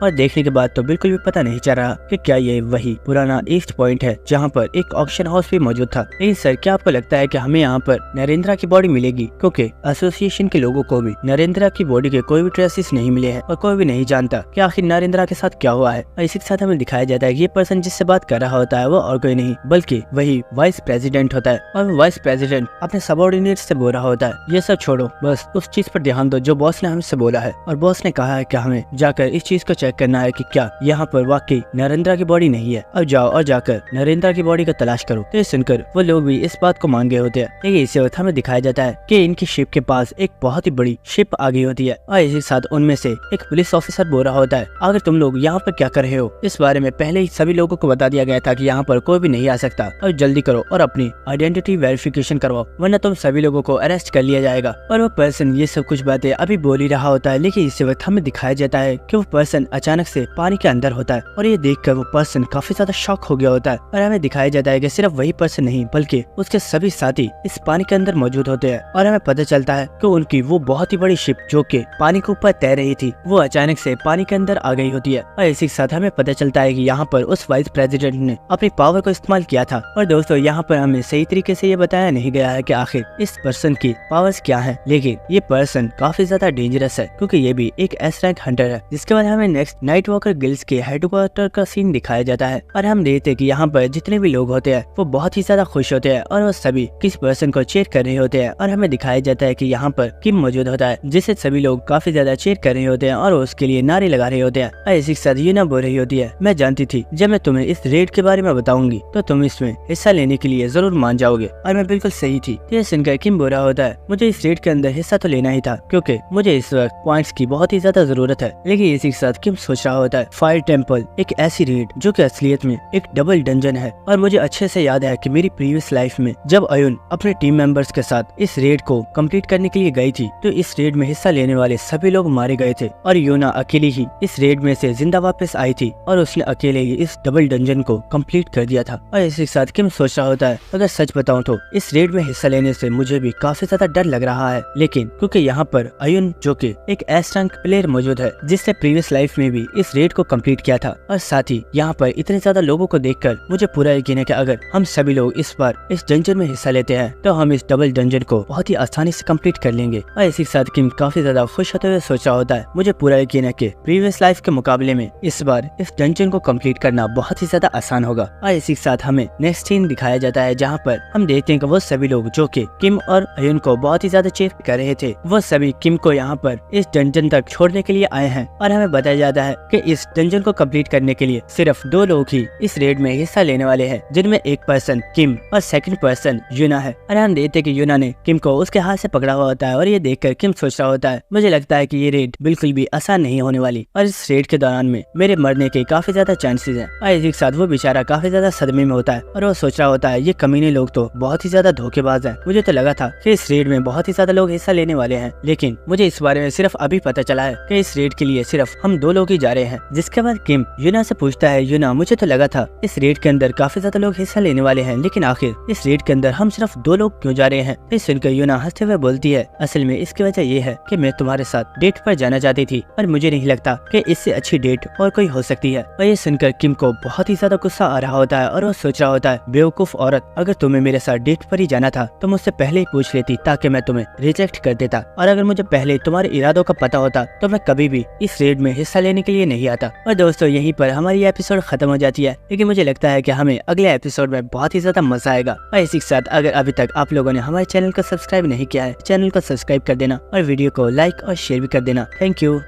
और देखने के बाद तो बिल्कुल भी पता नहीं चल रहा कि क्या ये वही पुराना ईस्ट पॉइंट है जहाँ पर एक ऑक्शन हाउस भी मौजूद था। लेकिन सर क्या आपको लगता है कि हमें यहाँ पर नरेंद्रा की बॉडी मिलेगी? क्योंकि एसोसिएशन के लोगों को भी नरेंद्रा की बॉडी के कोई भी ट्रेसेस नहीं मिले हैं और कोई भी नहीं जानता कि आखिर नरेंद्रा के साथ क्या हुआ है। और इसी के साथ हमें दिखाया जाता है कि ये पर्सन जिससे बात कर रहा होता है वो और कोई नहीं बल्कि वही वाइस प्रेसिडेंट होता है और वाइस प्रेसिडेंट अपने सबऑर्डिनेट से बोल रहा होता है, ये सब छोड़ो, बस उस चीज पर ध्यान दो जो बॉस ने हमसे बोला है। और बॉस ने कहा है कि हमें जाकर इस चीज को चेक करना है कि क्या यहाँ पर वाकई नरेंद्रा की बॉडी नहीं है। अब जाओ और जाकर नरेंद्रा की बॉडी का तलाश करो। तो ये सुनकर वो लोग भी इस बात को मान गए होते हैं। लेकिन इसी वक्त हमें दिखाया जाता है कि इनकी शिप के पास एक बहुत ही बड़ी शिप आ गई होती है और इसी साथ उनमें से एक पुलिस ऑफिसर बोल रहा होता है, अगर तुम लोग यहाँ पर क्या कर रहे हो, इस बारे में पहले ही सभी लोगों को बता दिया गया था कि यहाँ पर कोई भी नहीं आ सकता और जल्दी करो और अपनी आइडेंटिटी वेरिफिकेशन करवाओ वरना तुम सभी लोगों को अरेस्ट कर लिया जाएगा। और वो पर्सन ये सब कुछ बातें अभी बोल ही रहा होता है। लेकिन इसी वक्त हमें दिखाया जाता है कि वो पर्सन अचानक से पानी के अंदर होता है और ये देखकर वो पर्सन काफी ज्यादा शॉक हो गया होता है। और हमें दिखाया जाता है कि सिर्फ वही पर्सन नहीं बल्कि उसके सभी साथी इस पानी के अंदर मौजूद होते हैं और हमें पता चलता है कि उनकी वो बहुत ही बड़ी शिप जो कि पानी के ऊपर तैर रही थी वो अचानक से पानी के अंदर आ गई होती है। और इसी के साथ हमें पता चलता है कि यहाँ पर उस वाइस प्रेसिडेंट ने अपनी पावर को इस्तेमाल किया था। और दोस्तों यहाँ पर हमें सही तरीके से ये बताया नहीं गया है कि आखिर इस पर्सन की पावर्स क्या है, लेकिन ये पर्सन काफी ज्यादा डेंजरस है क्योंकि ये भी एक एस रैंक हंटर है। जिसके बाद हमें नेक्स्ट नाइट वॉकर गिल्ड्स के हेडक्वार्टर का सीन दिखाया जाता है और हम देखते हैं कि यहाँ पर जितने भी लोग होते हैं वो बहुत ही ज्यादा खुश होते हैं और वो सभी किस पर्सन को चेयर कर रहे होते हैं। और हमें दिखाया जाता है कि यहाँ पर किम मौजूद होता है जिसे सभी लोग काफी ज्यादा चेयर कर रहे होते हैं और उसके लिए नारे लगा रहे होते हैं। और इसी के साथ यूना बोल रही होती है, मैं जानती थी जब मैं तुम्हें इस रेड के बारे में बताऊंगी तो तुम इसमें हिस्सा लेने के लिए जरूर मान जाओगे। और मैं बिल्कुल सही थी। तो ये सुनकर किम बोल रहा होता है, मुझे इस रेड के अंदर हिस्सा तो लेना ही था क्योंकि मुझे इस वक्त पॉइंट्स की बहुत ही ज्यादा जरूरत है। लेकिन इसी के साथ किम सोच रहा होता है, फायर टेम्पल एक ऐसी रेड जो कि असलियत में एक डबल डंजन है। और मुझे अच्छे से याद है कि मेरी प्रीवियस लाइफ में जब अयुन अपने टीम मेंबर्स के साथ इस रेड को कंप्लीट करने के लिए गई थी तो इस रेड में हिस्सा लेने वाले सभी लोग मारे गए थे और यूना अकेली ही इस रेड में से जिंदा वापस आई थी और उसने अकेले ही इस डबल डंजन को कंप्लीट कर दिया था। और इसी के साथ किम सोच रहा होता है, अगर सच बताऊं तो इस रेड में हिस्सा लेने से मुझे भी काफी ज्यादा डर लग रहा है, लेकिन क्योंकि यहाँ पर अयुन जो कि एक एस रैंक प्लेयर मौजूद है जिसने प्रीवियस लाइफ में भी इस रेड को कंप्लीट किया था और साथ ही यहाँ पर इतने ज्यादा लोगों को देखकर मुझे पूरा यकीन है कि अगर हम सभी लोग इस बार इस डंजन में हिस्सा लेते हैं तो हम इस डबल डंजन को बहुत ही आसानी से कंप्लीट कर लेंगे। और इसी के साथ किम काफी ज्यादा खुश होते हुए सोच रहा होता है, मुझे पूरा यकीन है कि प्रीवियस लाइफ के मुकाबले में इस बार इस डंजन को कंप्लीट करना बहुत ही ज्यादा आसान होगा। और इसी के साथ हमें नेक्स्ट सीन दिखाया जाता है जहाँ पर हम देखते हैं कि वो सभी लोग जो कि किम और अयुन को बहुत ही ज्यादा चेयर कर रहे थे वो सभी किम को यहाँ पर इस डंजन तक छोड़ने के लिए आए हैं। और हमें बताया जाता है कि इस डंजन को कंप्लीट करने के लिए सिर्फ 2 लोग ही इस रेड में हिस्सा लेने वाले हैं, जिनमें एक पर्सन किम और सेकंड पर्सन यूना है। और हम देखते हैं कि यूना ने किम को उसके हाथ से पकड़ा हुआ होता है और ये देखकर किम सोच रहा होता है, मुझे लगता है कि ये रेड बिल्कुल भी आसान नहीं होने वाली और इस रेड के दौरान में मेरे मरने के काफी ज्यादा चांसेस हैं। और इसी के साथ वो बेचारा काफी ज्यादा सदमे में होता है और वो सोच रहा होता है, ये कमीने लोग तो बहुत ही ज्यादा धोखेबाज हैं। मुझे तो लगा था कि इस रेड में बहुत ही ज्यादा लोग हिस्सा लेने वाले हैं, लेकिन मुझे इस बारे में सिर्फ अभी पता चला है कि इस रेड के लिए सिर्फ हम 2 लोग ही जा रहे हैं। जिसके बाद किम यूना से पूछता है, यूना मुझे तो लगा था इस रेड के अंदर काफी ज्यादा लोग हिस्सा लेने वाले हैं, लेकिन आखिर इस रेड के अंदर हम सिर्फ 2 लोग क्यों जा रहे हैं? फिर सुनकर यूना हंसते हुए बोलती है, असल में इसकी वजह ये है कि मैं तुम्हारे साथ डेट पर जाना चाहती थी और मुझे नहीं लगता कि इससे अच्छी डेट और कोई हो सकती है। और ये सुनकर किम को बहुत ही ज्यादा गुस्सा आ रहा होता है और वो सोच रहा होता है, बेवकूफ औरत, अगर तुम्हें मेरे साथ डेट पर ही जाना था तो मुझसे पहले ही पूछ लेती ताकि मैं तुम्हें रिजेक्ट कर देता, और अगर मुझे पहले तुम्हारे इरादों का पता होता तो मैं कभी भी इस रेड में हिस्सा लेने के लिए नहीं आता। और दोस्तों यहीं पर हमारी एपिसोड खत्म हो जाती है, लेकिन मुझे लगता है कि हमें अगले एपिसोड में बहुत ही ज्यादा मजा आएगा। और इसी के साथ अगर अभी तक आप लोगों ने हमारे चैनल को सब्सक्राइब नहीं किया है, चैनल को सब्सक्राइब कर देना और वीडियो को लाइक और शेयर भी कर देना। Thank you.